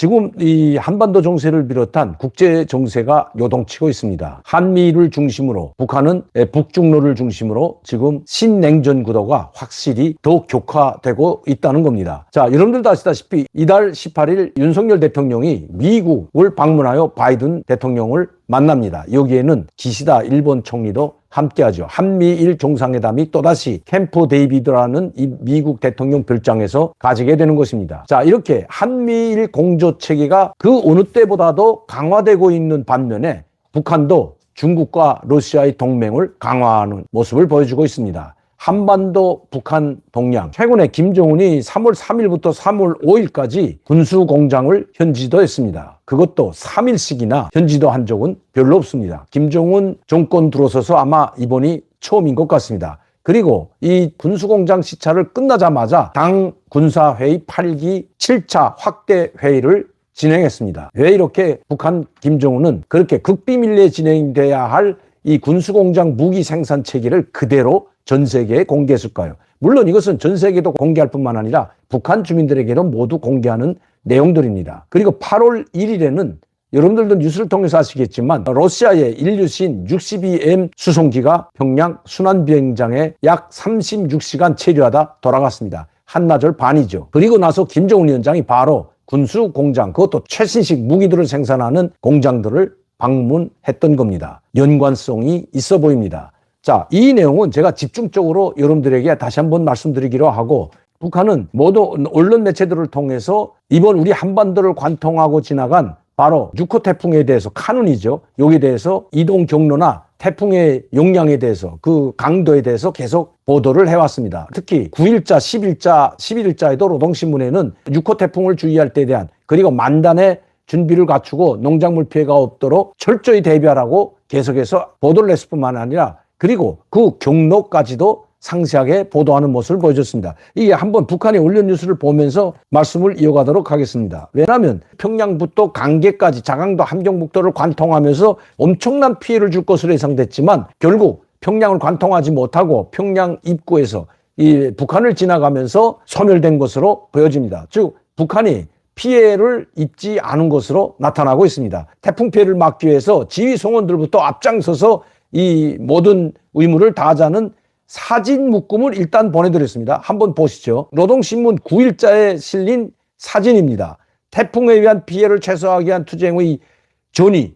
지금 이 한반도 정세를 비롯한 국제 정세가 요동치고 있습니다. 한미를 중심으로 북한은 북중로를 중심으로 지금 신냉전 구도가 확실히 더 격화되고 있다는 겁니다. 자, 여러분들도 아시다시피 이달 18일 윤석열 대통령이 미국을 방문하여 바이든 대통령을 만납니다. 여기에는 기시다 일본 총리도 함께하죠. 한미일 정상회담이 또다시 캠프 데이비드라는 이 미국 대통령 별장에서 가지게 되는 것입니다. 자, 이렇게 한미일 공조 체계가 그 어느 때보다도 강화되고 있는 반면에 북한도 중국과 러시아의 동맹을 강화하는 모습을 보여주고 있습니다. 한반도 북한 동향. 최근에 김정은이 3월 3일부터 3월 5일까지 군수공장을 현지도했습니다. 그것도 3일씩이나 현지도한 적은 별로 없습니다. 김정은 정권 들어서서 아마 이번이 처음인 것 같습니다. 그리고 이 군수공장 시찰을 끝나자마자 당 군사회의 8기 7차 확대 회의를 진행했습니다. 왜 이렇게 북한 김정은은 그렇게 극비밀리에 진행돼야 할 이 군수공장 무기 생산 체계를 그대로 전 세계에 공개했을까요? 물론 이것은 전 세계도 공개할 뿐만 아니라 북한 주민들에게도 모두 공개하는 내용들입니다. 그리고 8월 1일에는 여러분들도 뉴스를 통해서 아시겠지만 러시아의 인류신 62M 수송기가 평양 순환비행장에 약 36시간 체류하다 돌아갔습니다. 한나절 반이죠. 그리고 나서 김정은 위원장이 바로 군수공장, 그것도 최신식 무기들을 생산하는 공장들을 방문했던 겁니다. 연관성이 있어 보입니다. 자, 이 내용은 제가 집중적으로 여러분들에게 다시 한번 말씀드리기로 하고, 북한은 모두 언론 매체들을 통해서 이번 우리 한반도를 관통하고 지나간 바로 6호 태풍에 대해서 카눈이죠. 여기에 대해서 이동 경로나 태풍의 용량에 대해서 그 강도에 대해서 계속 보도를 해왔습니다. 특히 9일자, 10일자, 11일자에도 노동신문에는 6호 태풍을 주의할 때에 대한, 그리고 만단의 준비를 갖추고 농작물 피해가 없도록 철저히 대비하라고 계속해서 보도를 했을 뿐만 아니라 그리고 그 경로까지도 상세하게 보도하는 모습을 보여줬습니다. 이게 한번 북한의 언론 뉴스를 보면서 말씀을 이어가도록 하겠습니다. 왜냐하면 평양부터 강계까지 자강도 함경북도를 관통하면서 엄청난 피해를 줄 것으로 예상됐지만 결국 평양을 관통하지 못하고 평양 입구에서 이 북한을 지나가면서 소멸된 것으로 보여집니다. 즉 북한이 피해를 입지 않은 것으로 나타나고 있습니다. 태풍 피해를 막기 위해서 지휘 성원들부터 앞장서서 이 모든 의무를 다하자는 사진 묶음을 일단 보내드렸습니다. 한번 보시죠. 노동신문 9일자에 실린 사진입니다. 태풍에 의한 피해를 최소화하기 위한 투쟁의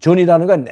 전이라는 건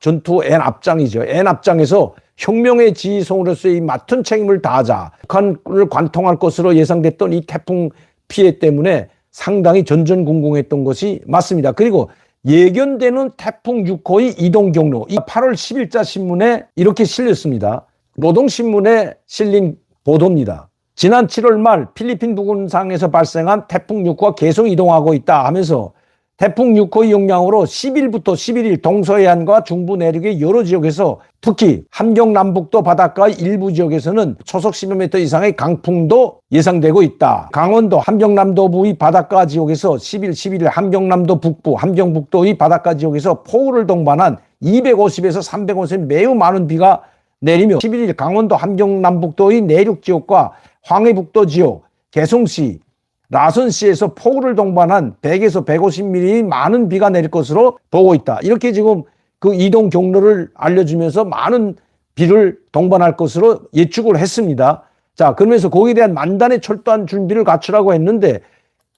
전투 N 앞장이죠. N 앞장에서 혁명의 지휘성으로서의 맡은 책임을 다하자. 북한을 관통할 것으로 예상됐던 이 태풍 피해 때문에 상당히 전전긍긍했던 것이 맞습니다. 그리고 예견되는 태풍 6호의 이동 경로, 이 8월 10일자 신문에 이렇게 실렸습니다. 노동신문에 실린 보도입니다. 지난 7월 말 필리핀 부근상에서 발생한 태풍 6호가 계속 이동하고 있다 하면서 태풍 6호의 영향으로 10일부터 11일 동서해안과 중부 내륙의 여러 지역에서 특히 함경남북도 바닷가의 일부 지역에서는 초속 10m 이상의 강풍도 예상되고 있다. 강원도 함경남도부의 바닷가 지역에서 10일, 11일 함경남도 북부, 함경북도의 바닷가 지역에서 폭우를 동반한 250에서 350 매우 많은 비가 내리며 11일 강원도 함경남북도의 내륙 지역과 황해북도 지역, 개성시, 라선시에서 폭우를 동반한 100에서 150mm의 많은 비가 내릴 것으로 보고 있다. 이렇게 지금 그 이동 경로를 알려주면서 많은 비를 동반할 것으로 예측을 했습니다. 자, 그러면서 거기에 대한 만단의 철저한 준비를 갖추라고 했는데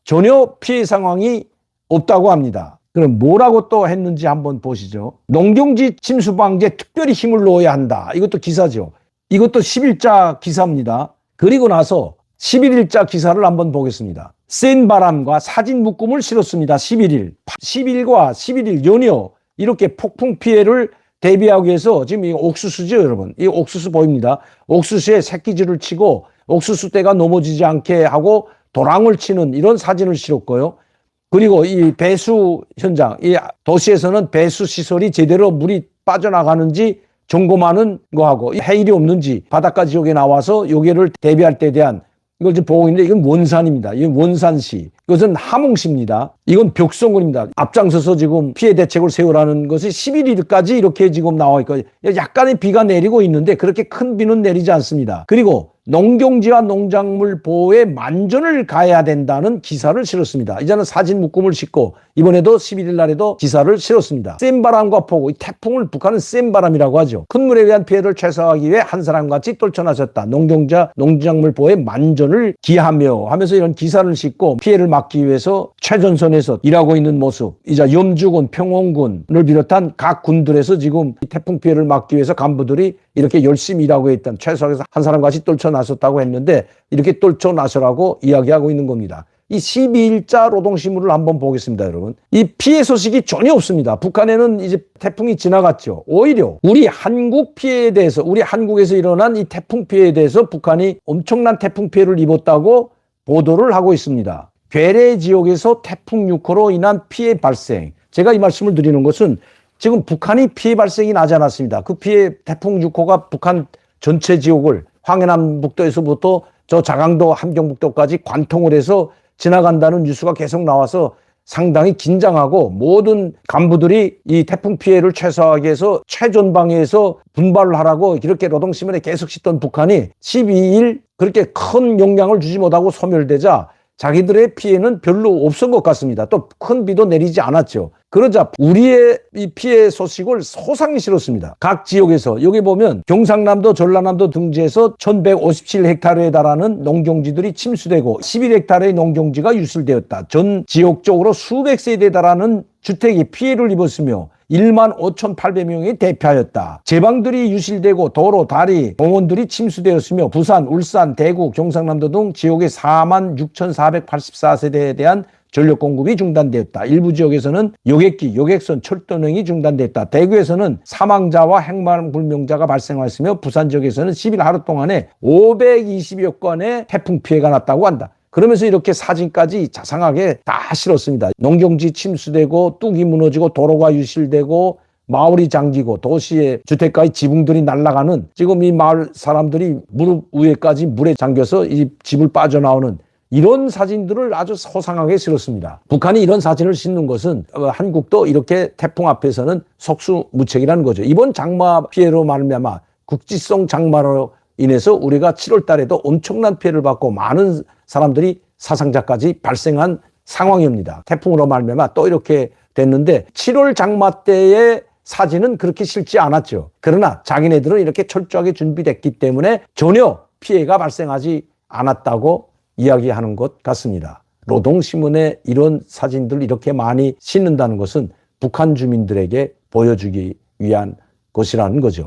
전혀 피해 상황이 없다고 합니다. 그럼 뭐라고 또 했는지 한번 보시죠. 농경지 침수 방지에 특별히 힘을 넣어야 한다. 이것도 기사죠. 이것도 10일자 기사입니다. 그리고 나서 11일자 기사를 한번 보겠습니다. 센 바람과 사진 묶음을 실었습니다. 11일. 10일과 11일 연이어 이렇게 폭풍 피해를 대비하기 위해서 지금 이 옥수수죠, 여러분. 이 옥수수 보입니다. 옥수수에 새끼줄을 치고 옥수수 떼가 넘어지지 않게 하고 도랑을 치는 이런 사진을 실었고요. 그리고 이 배수 현장, 이 도시에서는 배수 시설이 제대로 물이 빠져나가는지 점검하는 거하고 해일이 없는지 바닷가 지역에 나와서 여기를 대비할 때에 대한 이걸 지금 보고 있는데 이건 원산입니다. 이건 원산시. 이것은 함흥시입니다. 이건 벽성군입니다. 앞장서서 지금 피해 대책을 세우라는 것이 11일까지 이렇게 지금 나와 있고 약간의 비가 내리고 있는데 그렇게 큰 비는 내리지 않습니다. 그리고 농경지와 농작물 보호에 만전을 가해야 된다는 기사를 실었습니다. 이제는 사진 묶음을 싣고 이번에도 11일 날에도 기사를 실었습니다. 센 바람과 폭우, 이 태풍을 북한은 센 바람이라고 하죠. 큰 물에 의한 피해를 최소화하기 위해 한 사람같이 떨쳐나섰다. 농경자, 농작물 보호에 만전을 기하며 하면서 이런 기사를 싣고 피해를 막기 위해서 최전선에서 일하고 있는 모습. 이제 염주군, 평원군을 비롯한 각 군들에서 지금 태풍 피해를 막기 위해서 간부들이 이렇게 열심히 일하고 있던 최소화해서 한 사람같이 떨쳐나섰다고 했는데 이렇게 떨쳐나서라고 이야기하고 있는 겁니다. 이 12일자 노동신문을 한번 보겠습니다, 여러분. 이 피해 소식이 전혀 없습니다. 북한에는 이제 태풍이 지나갔죠. 오히려 우리 한국 피해에 대해서, 우리 한국에서 일어난 이 태풍 피해에 대해서 북한이 엄청난 태풍 피해를 입었다고 보도를 하고 있습니다. 괴뢰 지역에서 태풍 6호로 인한 피해 발생. 제가 이 말씀을 드리는 것은 지금 북한이 피해 발생이 나지 않았습니다. 그 피해 태풍 6호가 북한 전체 지역을 황해남북도에서부터 저 자강도 함경북도까지 관통을 해서 지나간다는 뉴스가 계속 나와서 상당히 긴장하고 모든 간부들이 이 태풍 피해를 최소화하기 위해서 최전방에서 분발을 하라고 이렇게 노동신문에 계속 싣던 북한이 12일 그렇게 큰 영향을 주지 못하고 소멸되자 자기들의 피해는 별로 없은 것 같습니다. 또 큰 비도 내리지 않았죠. 그러자 우리의 이 피해 소식을 소상히 실었습니다. 각 지역에서 여기 보면 경상남도, 전라남도 등지에서 1157헥타르에 달하는 농경지들이 침수되고 11헥타르의 농경지가 유실되었다. 전 지역적으로 수백 세대에 달하는 주택이 피해를 입었으며 15,800명이 대피하였다. 제방들이 유실되고 도로, 다리, 공원들이 침수되었으며 부산, 울산, 대구, 경상남도 등 지역의 46,484세대에 대한 전력 공급이 중단되었다. 일부 지역에서는 여객기, 여객선, 철도 등이 중단됐다. 대구에서는 사망자와 행방불명자가 발생하였으며 부산 지역에서는 10일 하루 동안에 520여 건의 태풍 피해가 났다고 한다. 그러면서 이렇게 사진까지 자상하게 다 실었습니다. 농경지 침수되고 뚝이 무너지고 도로가 유실되고 마을이 잠기고 도시의 주택가의 지붕들이 날아가는 지금 이 마을 사람들이 무릎 위에까지 물에 잠겨서 이 집을 빠져나오는 이런 사진들을 아주 소상하게 실었습니다. 북한이 이런 사진을 싣는 것은 한국도 이렇게 태풍 앞에서는 속수무책이라는 거죠. 이번 장마 피해로 말미암아 국지성 장마로 인해서 우리가 7월 달에도 엄청난 피해를 받고 많은 사람들이 사상자까지 발생한 상황입니다. 태풍으로 말미암아 또 이렇게 됐는데 7월 장마 때의 사진은 그렇게 싫지 않았죠. 그러나 자기네들은 이렇게 철저하게 준비됐기 때문에 전혀 피해가 발생하지 않았다고 이야기하는 것 같습니다. 노동신문에 이런 사진들 이렇게 많이 싣는다는 것은 북한 주민들에게 보여주기 위한 것이라는 거죠.